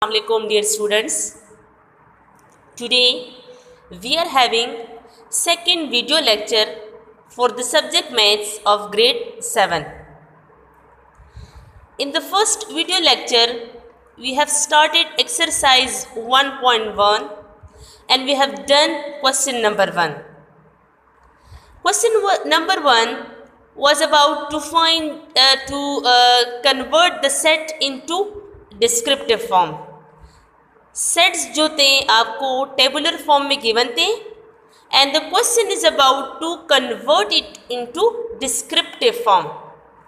Assalamualaikum dear students. Today we are having second video lecture for the subject maths of grade 7. In the first video lecture we have started exercise 1.1 and we have done question number 1. Question number 1 was about to convert the set into descriptive form. Sets जो थे आपको tabular form में given थे and the question is about to convert it into descriptive form.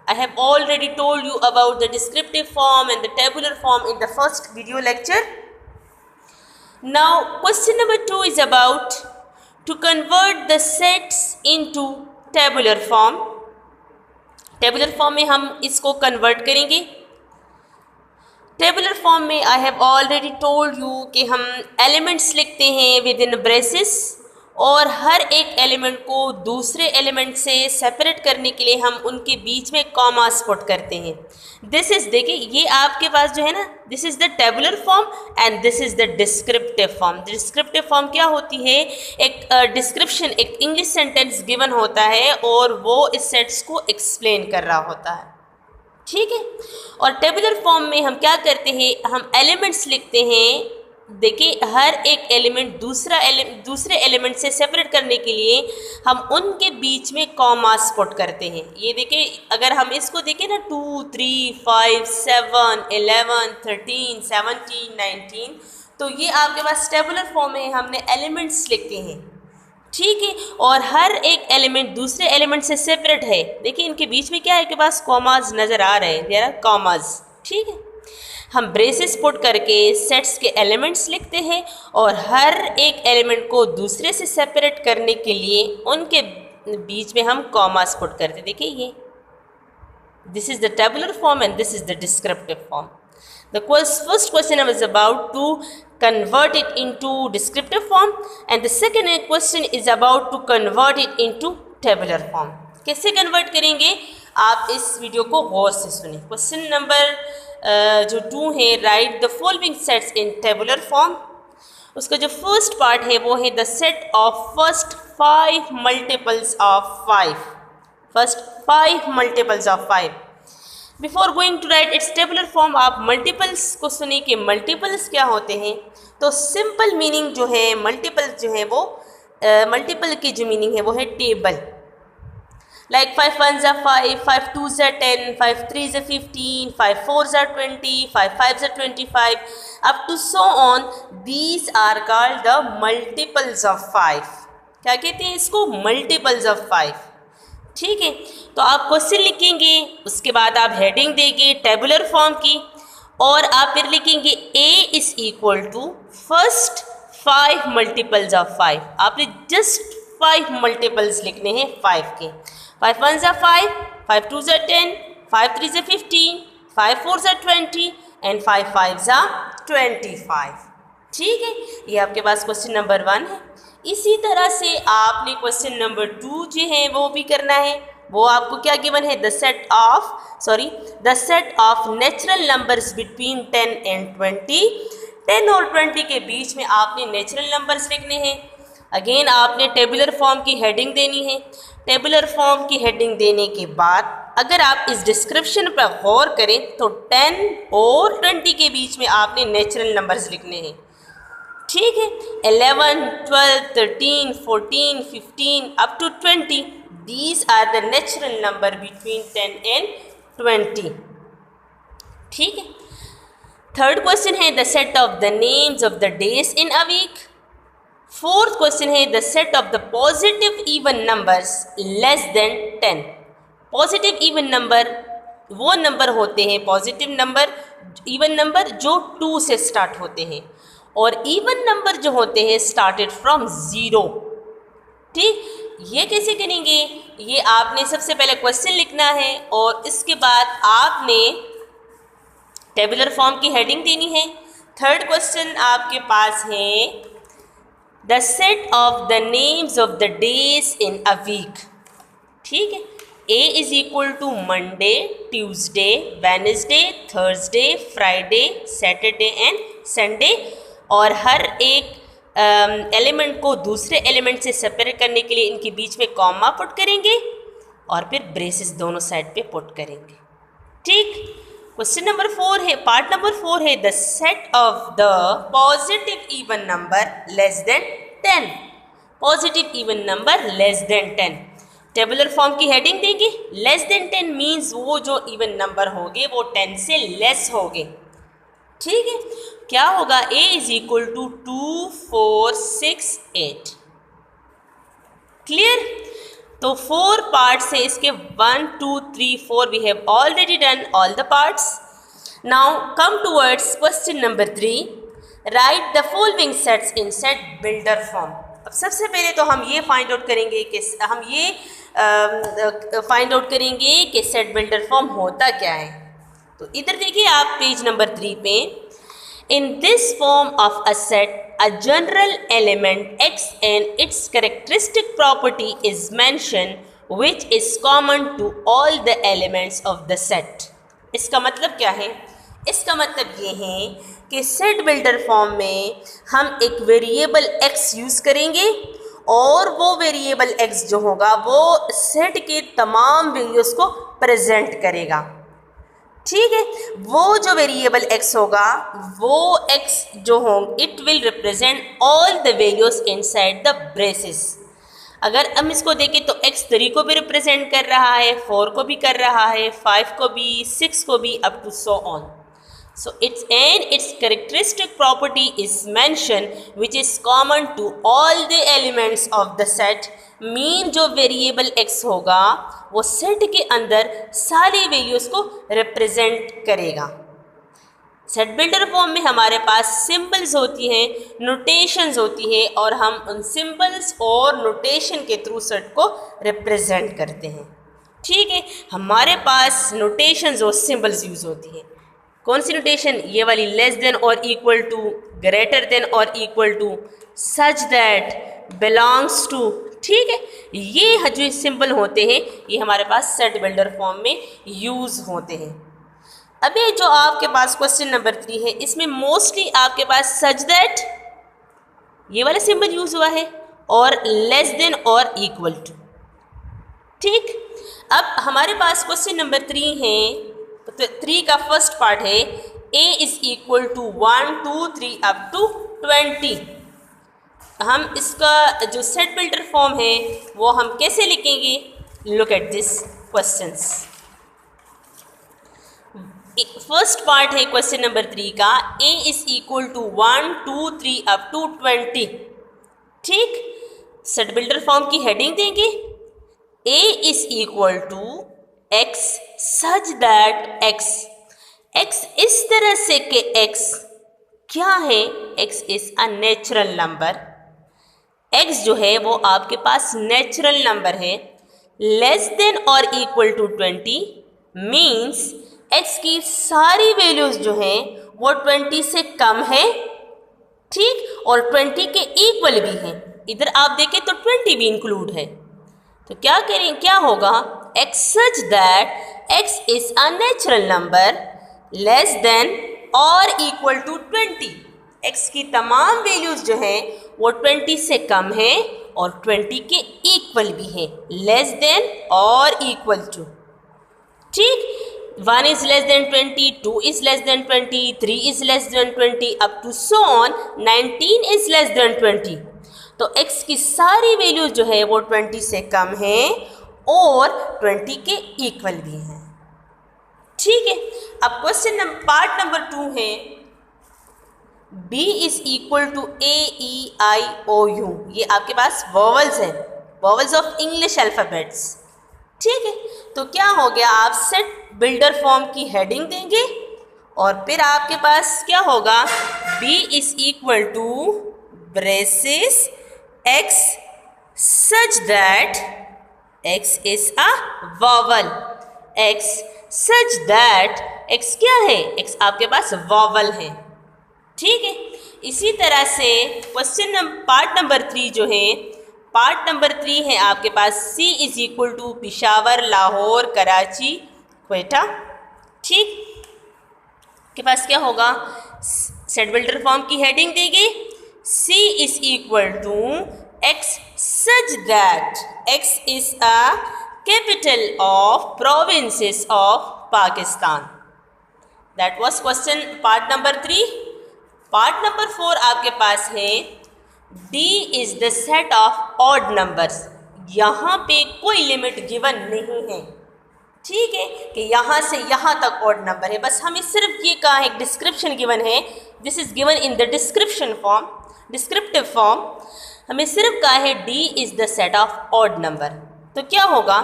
I have already told you about the descriptive form and the tabular form in the first video lecture. Now question number 2 is about to convert the sets into tabular form. Tabular form में हम इसको convert करेंगे. Tabular form में I have already told you कि हम elements लिखते हैं with in braces और हर एक एलिमेंट को दूसरे एलिमेंट से सेपरेट करने के लिए हम उनके बीच में कॉमास पुट करते हैं. दिस इज़, देखिए ये आपके पास जो है ना, this is the tabular form and this is the descriptive form. Descriptive form क्या होती है? एक डिस्क्रिप्शन, एक इंग्लिश सेंटेंस गिवन होता है और वो इस सेट्स को एक्सप्लेन कर रहा होता है. ठीक है. और टेबुलर फॉर्म में हम क्या करते हैं? हम एलिमेंट्स लिखते हैं. देखिए हर एक एलिमेंट दूसरे एलिमेंट से सेपरेट करने के लिए हम उनके बीच में कॉमास पुट करते हैं. ये देखिए अगर हम इसको देखें ना, 2, 3, 5, 7, 11, 13, 17, 19, तो ये आपके पास टेबुलर फॉर्म में हमने एलिमेंट्स लिखते हैं. ठीक है. और हर एक एलिमेंट दूसरे एलिमेंट से सेपरेट है. देखिए इनके बीच में क्या है के पास कॉमास नज़र आ रहे हैं, देयर आर कॉमास. ठीक है. हम ब्रेसेस पुट करके सेट्स के एलिमेंट्स लिखते हैं और हर एक एलिमेंट को दूसरे से सेपरेट करने के लिए उनके बीच में हम कॉमास पुट करते हैं. देखिए ये this is the tabular form and this is the descriptive form. The first question I was about to convert it into descriptive form and the second question is about to convert it into tabular form. कैसे convert करेंगे आप इस video को गौर से सुने. Question number जो 2 है, write the following sets in tabular form. उसका जो फर्स्ट पार्ट है वो है the set of first 5 multiples of 5. First 5 multiples of 5. Before going to write its tabular form आप मल्टीपल्स को सुनिए कि मल्टीपल्स क्या होते हैं. तो सिंपल मीनिंग जो है मल्टीपल जो है वो मल्टीपल की जो मीनिंग है वो है table. Like 5 1s are 5, 5 2s are 10, 5 3s are 15, 5 4s are 20, 5 5s are 25 up to so on. These are called the multiples of 5. क्या कहते हैं इसको? Multiples of 5. ठीक है. तो आप क्वेश्चन लिखेंगे, उसके बाद आप हेडिंग देंगे टेबुलर फॉर्म की और आप फिर लिखेंगे A is equal to first 5 multiples of 5. आपने जस्ट 5 मल्टीपल्स लिखने हैं 5 के. 5 1s are 5, 5 2s are 10, 5 3s are 15, 5 4s are 20 and 5 5s are 25. ठीक है. ये आपके पास क्वेश्चन नंबर 1 है. इसी तरह से आपने क्वेश्चन नंबर 2 जो है वो भी करना है. वो आपको क्या गिवन है? The set of natural numbers between 10 and 20. 10 और 20 के बीच में आपने नेचुरल नंबर्स लिखने हैं. अगेन आपने टेबुलर फॉर्म की हेडिंग देनी है. टेबुलर फॉर्म की हेडिंग देने के बाद अगर आप इस डिस्क्रिप्शन पर गौर करें तो 10 और 20 के बीच में आपने नेचुरल नंबर्स लिखने हैं. ठीक है. 11, 12, 13, 14, 15 up to 20. These are the natural number between 10 and 20. ठीक है. थर्ड क्वेश्चन है the set of the names of the days in a week. Fourth question है the set of the positive even numbers less than 10. Positive even number वो number होते हैं, positive number even number जो 2 से start होते हैं और even number जो होते हैं स्टार्टेड फ्रॉम 0. ठीक. ये कैसे करेंगे? ये आपने सबसे पहले क्वेश्चन लिखना है और इसके बाद आपने टेबुलर फॉर्म की हेडिंग देनी है. थर्ड क्वेश्चन आपके पास है the set of the names of the days in a week. ठीक है. A is equal to Monday, Tuesday, Wednesday, Thursday, Friday, Saturday and Sunday, और हर एक एलिमेंट को दूसरे एलिमेंट से सेपरेट करने के लिए इनके बीच में कॉमा पुट करेंगे और फिर ब्रेसेस दोनों साइड पे पुट करेंगे। ठीक, क्वेश्चन नंबर 4 है, पार्ट नंबर 4 है, the set of the positive even number less than 10, positive even number less than 10। Tabular form की हेडिंग देंगे, लेस देन 10 मीन्स वो जो इवन नंबर होंगे वो 10 से लेस होंगे। ठीक है, क्या होगा, a is equal to 2 4 6 8। Clear, तो 4 पार्ट्स है इसके, 1 2 3 4 we have already done all the parts. Now come towards question number 3, write the following sets in set builder form. अब सबसे पहले तो हम ये फाइंड आउट करेंगे कि सेट बिल्डर फॉर्म होता क्या है। तो इधर देखिए आप पेज नंबर 3 पे, in this form of a set a general element x and its characteristic property is mentioned which is common to all the elements of the set। इसका मतलब क्या है, इसका मतलब ये है कि सेट बिल्डर फॉर्म में हम एक वेरिएबल x यूज़ करेंगे और वो वेरिएबल x जो होगा वो सेट के तमाम वैल्यूज़ को प्रेजेंट करेगा। ठीक है, वो जो वेरिएबल x होगा वो x जो हो, it will represent all the values inside the braces. अगर हम इसको देखें तो x 3 को भी रिप्रेजेंट कर रहा है, 4 को भी कर रहा है, 5 को भी, 6 को भी, up to so on. So its characteristic property is mentioned which is common to all the elements of the set। Mean जो वेरिएबल x होगा वो सेट के अंदर सारी वैल्यूज़ को रिप्रेजेंट करेगा। सेट बिल्डर फॉर्म में हमारे पास सिंबल्स होती हैं, नोटेशंस होती है और हम उन सिंबल्स और नोटेशन के थ्रू सेट को रिप्रेजेंट करते हैं। ठीक है, हमारे पास नोटेशंस और सिंबल्स यूज़ होती हैं। कौन सी नोटेशन, ये वाली, लेस देन और इक्वल टू, ग्रेटर देन और equal to, such that, belongs to. ठीक है, ये जो सिंबल होते हैं ये हमारे पास सेट बिल्डर फॉर्म में यूज़ होते हैं। अभी जो आपके पास क्वेश्चन नंबर 3 है इसमें मोस्टली आपके पास सच दैट ये वाला सिंबल यूज़ हुआ है और लेस देन और इक्वल टू। ठीक, अब हमारे पास क्वेश्चन नंबर 3 है, तो 3 का फर्स्ट पार्ट है a is equal to 1 2 3 up to 20। हम इसका जो सेट बिल्डर फॉर्म है वो हम कैसे लिखेंगे, look at this questions. First part है क्वेश्चन नंबर 3 का, a is equal to 1 2 3 up to 20। ठीक, सेट बिल्डर फॉर्म की हेडिंग देंगे, a is equal to x such that x इस तरह से कि x क्या है, x is a natural number. x जो है वो आपके पास नेचुरल नंबर है। लेस देन और इक्वल टू 20 मीन्स x की सारी वैल्यूज जो हैं वो 20 से कम है। ठीक, और 20 के इक्वल भी हैं। इधर आप देखें तो 20 भी इंक्लूड है। तो क्या करें, क्या होगा, x such that x is a natural number less than or equal to 20। x की तमाम वैल्यूज जो हैं वो 20 से कम है और 20 के इक्वल भी है, लेस देन और इक्वल टू। ठीक, 1 is less than 20, 2 is less than 20, 3 is less than 20 up to so on 19 is less than 20। तो x की सारी वैल्यूज जो है वो 20 से कम है और 20 के इक्वल भी हैं। ठीक है, अब क्वेश्चन पार्ट नंबर 2 है, b is equal to a e i o u। ये आपके पास वॉवल्स हैं, वॉवल्स ऑफ इंग्लिश अल्फ़ाबेट्स। ठीक है, तो क्या हो गया, आप सेट बिल्डर फॉर्म की हेडिंग देंगे और फिर आपके पास क्या होगा, b is equal to braces x such that x is a vowel, x such that x क्या है, x आपके पास वॉवल है। ठीक है, इसी तरह से क्वेश्चन पार्ट नंबर 3 जो है, पार्ट नंबर 3 है आपके पास c is equal to Peshawar, Lahore, Karachi, Quetta. ठीक, के पास क्या होगा, सेट बिल्डर फॉर्म की हेडिंग देंगे C is equal to X such that X is a capital of provinces of Pakistan. That was question part number 3. Part number 4 आपके पास है D is the set of odd numbers. यहाँ पे कोई limit given नहीं है, ठीक है, कि यहाँ से यहाँ तक ऑड नंबर है, बस हमें सिर्फ ये कहा है, डिस्क्रिप्शन गिवन है, this is given in the description form, descriptive form, हमें सिर्फ कहा है D is the set of odd number. तो क्या होगा,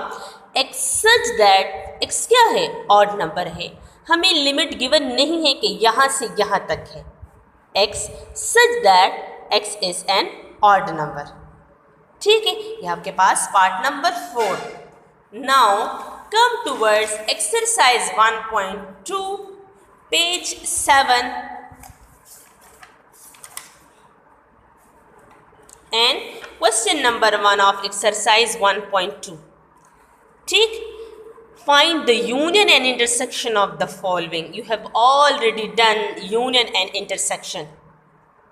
X सच दैट, X क्या है, ऑड नंबर है, हमें लिमिट गिवन नहीं है कि यहाँ से यहाँ तक है, X such that X is an odd number, ठीक है। ये आपके पास part number 4। Now come towards exercise 1.2 page 7 and question number 1 of exercise 1.2, ठीक। Find the union and intersection of the following. You have already done union and intersection,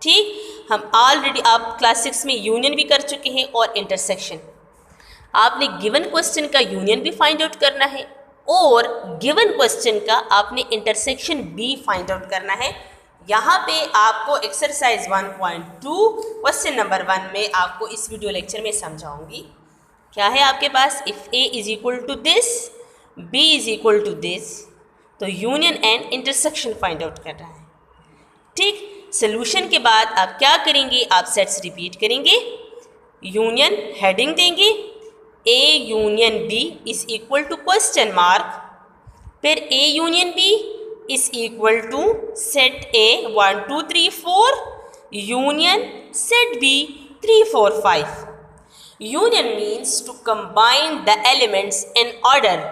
ठीक। हम already आप class 6 में यूनियन भी कर चुके हैं और इंटरसेक्शन। आपने गिवन क्वेश्चन का यूनियन भी फाइंड आउट करना है और गिवन क्वेश्चन का आपने इंटरसेक्शन भी फाइंड आउट करना है। यहाँ पे आपको एक्सरसाइज 1.2 क्वेश्चन नंबर 1 में आपको इस वीडियो लेक्चर में समझाऊंगी। क्या है आपके पास, if A is equal to this, B is equal to this, तो union and intersection find out करना है, ठीक। सोल्यूशन के बाद आप क्या करेंगे, आप सेट्स रिपीट करेंगे, यूनियन हेडिंग देंगे A union B is equal to question mark, फिर A union B is equal to set A 1 2 3 4 union set B 3 4 5। Union means to combine the elements in order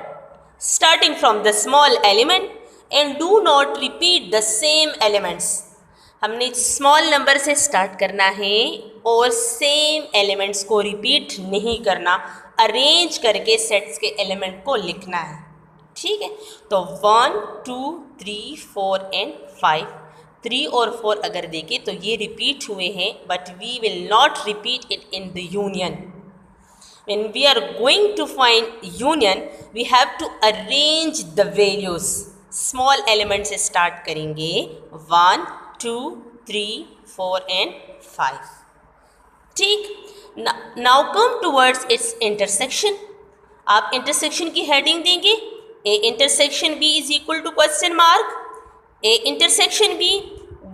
starting from the small element and do not repeat the same elements. हमने small number से start करना है और same elements को repeat नहीं करना, arrange करके sets के एलिमेंट को लिखना है, ठीक है। तो 1 2 3 4 एंड 5, 3 और 4 अगर देखें तो ये रिपीट हुए हैं, but we will not repeat it in the union. When we are going to find union, we have to arrange the values. Small elements से start करेंगे 1 2 3 4 and 5, ठीक। Now come towards its intersection. आप intersection की heading देंगे A intersection B is equal to question mark, A intersection B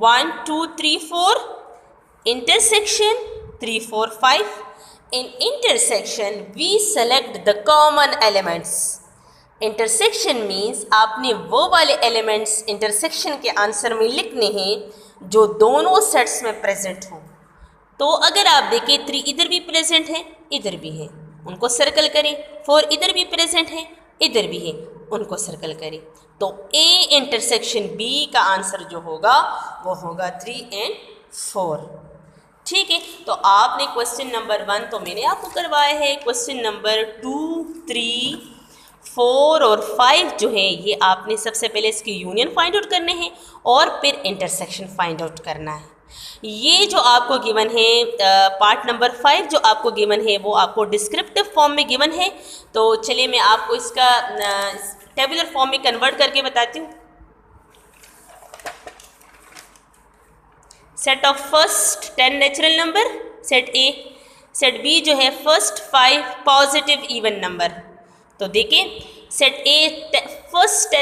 1 2 3 4 intersection 3 4 5. In intersection we select the common elements. Intersection means आपने वो वाले elements intersection के answer में लिखने हैं जो दोनों सेट्स में प्रेजेंट हों। तो अगर आप देखें 3 इधर भी प्रेजेंट है, इधर भी है, उनको सर्कल करें, 4 इधर भी प्रेजेंट है, इधर भी है, उनको सर्कल करें। तो A इंटरसेक्शन B का आंसर जो होगा वो होगा 3 and 4, ठीक है। तो आपने क्वेश्चन नंबर 1 तो मैंने आपको करवाया है, क्वेश्चन नंबर 2 3 4 और 5 जो है ये आपने सबसे पहले इसके यूनियन फाइंड आउट करने हैं और फिर इंटरसेक्शन फाइंड आउट करना है। ये जो आपको गिवन है पार्ट नंबर 5 जो आपको गिवन है वो आपको डिस्क्रिप्टिव फॉर्म में गिवन है। तो चलिए मैं आपको इसका टेबुलर फॉर्म में कन्वर्ट करके बताती हूँ। Set of first 10 natural number set A, set B जो है फर्स्ट 5 पॉजिटिव इवन नंबर। तो देखिए set A first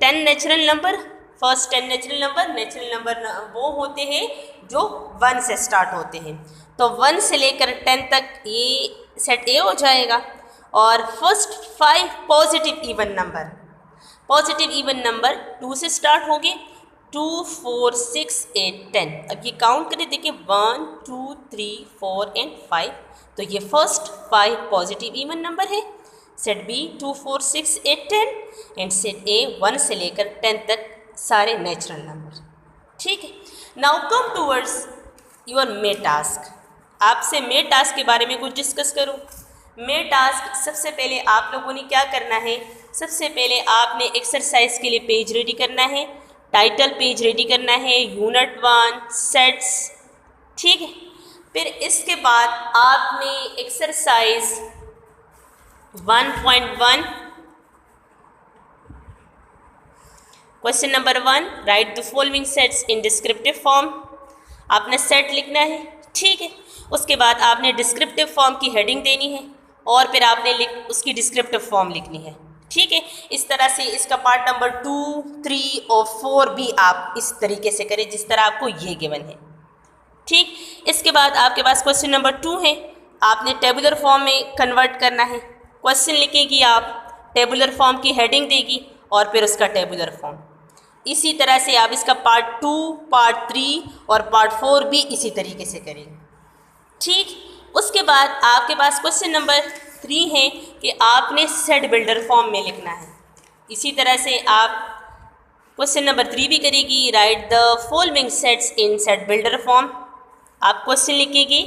10 natural number, first 10 natural number वो होते हैं जो 1 से स्टार्ट होते हैं। तो 1 से लेकर 10 तक ये सेट A हो जाएगा। और फर्स्ट 5 पॉजिटिव इवन नंबर 2 से स्टार्ट होंगे, 2 4 6 8 10। अब ये काउंट करें, देखिए 1 2 3 4 एंड 5। तो ये फर्स्ट 5 पॉजिटिव इवन नंबर है। Set B 2 4 6 8 10 and set A 1 से लेकर 10 तक सारे नेचुरल नंबर, ठीक है। Now come towards your may task. आपसे मे टास्क के बारे में कुछ डिस्कस करूँ। मे टास्क सबसे पहले आप लोगों ने क्या करना है, सबसे पहले आपने एक्सरसाइज के लिए पेज रेडी करना है, टाइटल पेज रेडी करना है, यूनिट 1 सेट्स, ठीक है। फिर इसके बाद आपने exercise 1.1 question number 1, right the following sets in descriptive form. आपने सेट लिखना है, ठीक है। उसके बाद आपने डिस्क्रिप्टिव फॉर्म की हेडिंग देनी है और फिर आपने उसकी डिस्क्रिप्टिव फॉर्म लिखनी है, ठीक है। इस तरह से इसका पार्ट नंबर 2, 3 और 4 भी आप इस तरीके से करें जिस तरह आपको ये गिवन है, ठीक। इसके बाद आपके पास क्वेश्चन नंबर 2 है, आपने टेबुलर फॉर्म में कन्वर्ट करना है। क्वेश्चन लिखेगी आप, टेबुलर फॉर्म की हेडिंग देगी और फिर उसका टेबुलर फॉर्म। इसी तरह से आप इसका पार्ट 2, पार्ट 3 और पार्ट 4 भी इसी तरीके से करेंगे, ठीक। उसके बाद आपके पास क्वेश्चन नंबर 3 है कि आपने सेट बिल्डर फॉर्म में लिखना है। इसी तरह से आप क्वेश्चन नंबर 3 भी करेगी, right the following sets in set builder form. आप क्वेश्चन लिखेंगे,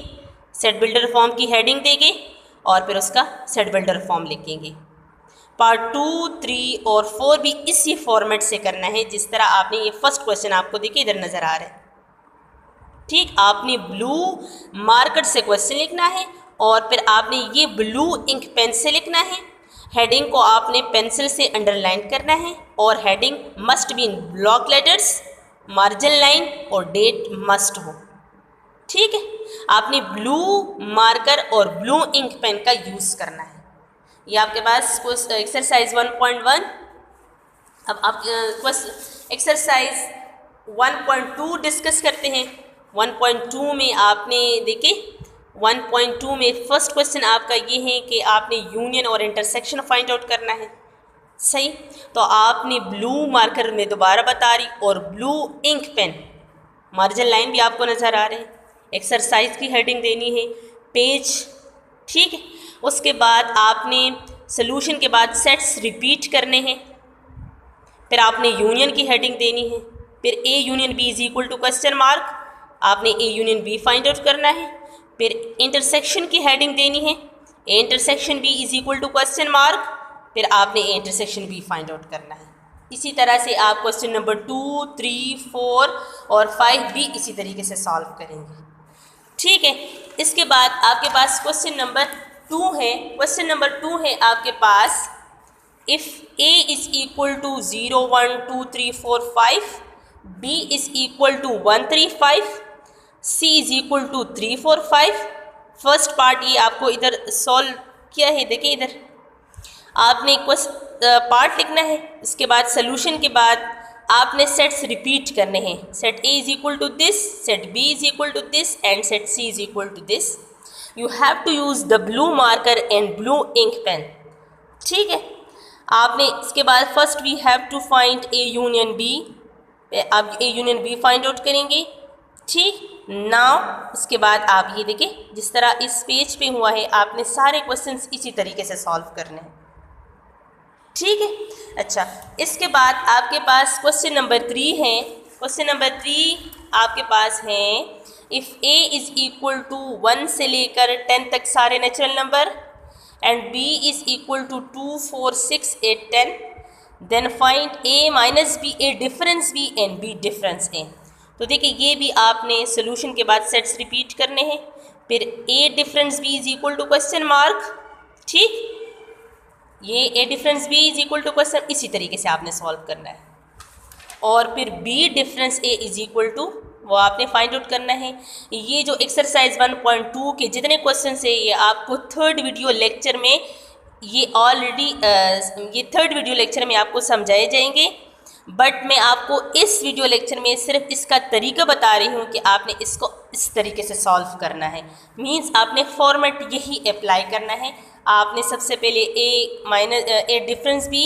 सेट बिल्डर फॉर्म की हेडिंग देंगे और फिर उसका सेट बिल्डर फॉर्म लिखेंगे। पार्ट 2, 3 और 4 भी इसी फॉर्मेट से करना है जिस तरह आपने ये फर्स्ट क्वेश्चन आपको देखिए इधर नज़र आ रहा है, ठीक। आपने ब्लू मार्कर से क्वेश्चन लिखना है और फिर आपने ये ब्लू इंक पेन से लिखना है। हेडिंग को आपने पेंसिल से अंडरलाइन करना है और heading must be in block letters, margin line और डेट मस्ट हो, ठीक है। आपने ब्लू मार्कर और ब्लू इंक पेन का यूज़ करना है। ये आपके पास एक्सरसाइज 1.1। अब आप एक्सरसाइज 1.2 डिस्कस करते हैं। 1.2 में आपने देखे, 1.2 में फर्स्ट क्वेश्चन आपका ये है कि आपने यूनियन और इंटरसेक्शन फाइंड आउट करना है, सही। तो आपने ब्लू मार्कर में दोबारा बता रही और blue ink pen, margin line भी आपको नज़र आ रहे हैं। एक्सरसाइज की हेडिंग देनी है, पेज, ठीक है। उसके बाद आपने सोल्यूशन के बाद सेट्स रिपीट करने हैं। फिर आपने यूनियन की हेडिंग देनी है। फिर A union B is equal to question mark, आपने A union B find out करना है। फिर इंटरसेक्शन की हेडिंग देनी है, A intersection B is equal to question mark, फिर आपने A intersection B find out करना है। इसी तरह से आप क्वेश्चन नंबर 2, 3, 4 और 5 भी इसी तरीके से सॉल्व करेंगे, ठीक है। इसके बाद आपके पास क्वेश्चन नंबर 2 है। क्वेश्चन नंबर 2 है आपके पास, if A is equal to 0, 1, 2, 3, 4, 5, B is equal to 1, 3, 5, C is equal to 3, 4, 5। First part ये आपको इधर सॉल्व किया है, देखिए इधर आपने पार्ट लिखना है। इसके बाद सोल्यूशन के बाद आपने सेट्स रिपीट करने हैं। Set A is equal to this, set B is equal to this and set C is equal to this. You have to use the blue marker and blue ink pen, ठीक है। आपने इसके बाद first we have to find A union B, आप A union B find out करेंगे, ठीक। Now उसके बाद आप ये देखिए जिस तरह इस पेज पे हुआ है, आपने सारे क्वेश्चंस इसी तरीके से सॉल्व करने हैं, ठीक है। अच्छा, इसके बाद आपके पास क्वेश्चन नंबर 3 है। क्वेश्चन नंबर 3 आपके पास है, if A is equal to 1 से लेकर 10 तक सारे natural number and B is equal to 2, 4, 6, 8, 10, then find A minus B, A difference B and B difference A. तो देखिए ये भी आपने सोल्यूशन के बाद सेट्स रिपीट करने हैं। फिर A difference B is equal to question mark, ठीक। ये A difference B is equal to question, इसी तरीके से आपने सॉल्व करना है। और फिर B difference A is equal to, वो आपने फाइंड आउट करना है। ये जो एक्सरसाइज 1.2 के जितने क्वेश्चन है ये आपको थर्ड वीडियो लेक्चर में, ये ऑलरेडी ये थर्ड वीडियो लेक्चर में आपको समझाए जाएंगे, बट मैं आपको इस वीडियो लेक्चर में सिर्फ इसका तरीका बता रही हूँ कि आपने इसको इस तरीके से सॉल्व करना है। मींस आपने फॉर्मेट यही अप्लाई करना है। आपने सबसे पहले ए डिफरेंस बी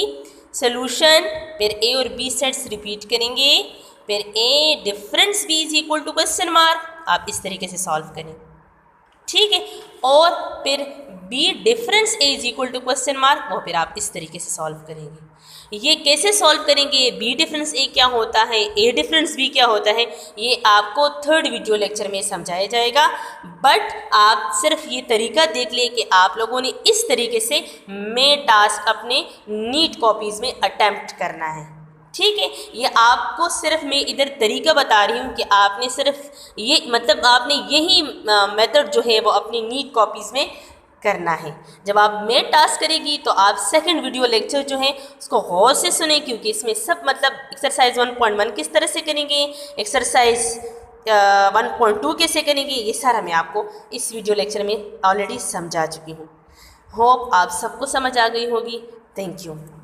सोल्यूशन, फिर ए और बी सेट्स रिपीट करेंगे, फिर A difference B is equal to question mark, आप इस तरीके से सॉल्व करें, ठीक है। और फिर B difference A is equal to question mark, वो फिर आप इस तरीके से सॉल्व करेंगे। ये कैसे सॉल्व करेंगे, बी डिफरेंस ए क्या होता है, ए डिफरेंस बी क्या होता है, ये आपको थर्ड वीडियो लेक्चर में समझाया जाएगा। बट आप सिर्फ ये तरीका देख ले कि आप लोगों ने इस तरीके से मैं टास्क अपने नीट कॉपीज़ में अटैम्प्ट करना है, ठीक है। ये आपको सिर्फ मैं इधर तरीका बता रही हूँ कि आपने सिर्फ ये मतलब आपने यही मेथड जो है वो अपनी नीट कॉपीज़ में करना है। जब आप मेन टास्क करेगी तो आप सेकंड वीडियो लेक्चर जो है उसको गौर से सुने, क्योंकि इसमें सब मतलब एक्सरसाइज 1.1 किस तरह से करेंगे, एक्सरसाइज 1.2 कैसे करेंगे, ये सारा मैं आपको इस वीडियो लेक्चर में ऑलरेडी समझा चुकी हूँ। होप आप सबको समझ आ गई होगी। Thank you.